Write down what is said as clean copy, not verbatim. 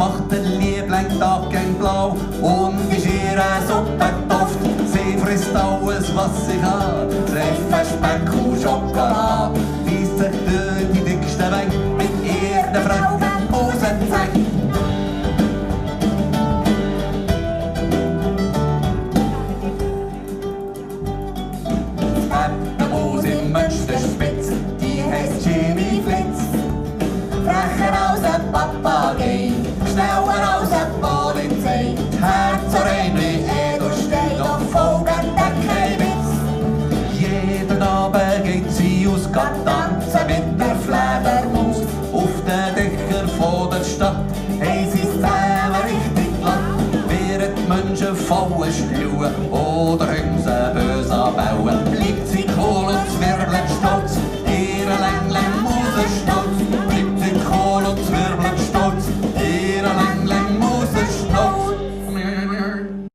macht den Lieblingstag gern blau und ist ihr ein Suppenduft. Sie frisst alles, was sie kann, Treffer, Speck und Schokolade. Weisst sich durch die dicksten Wänge mit ihren frechen Hosenzähnen. Die Muus in Münsterspitz, die heisst Jimmy Flitz. Frecher als ein Papagei, schneller als ein Polizei. Herz so rein wie Edelstein, doch folgen kein Witz. Jeden Abend geht sie aus, geht tanzen mit der Fledermaus. Auf den Dächern von der Stadt haben sie zusammen richtig glatt. Während die Menschen fallen stellen oder haben sie böse anbauen, bleibt sie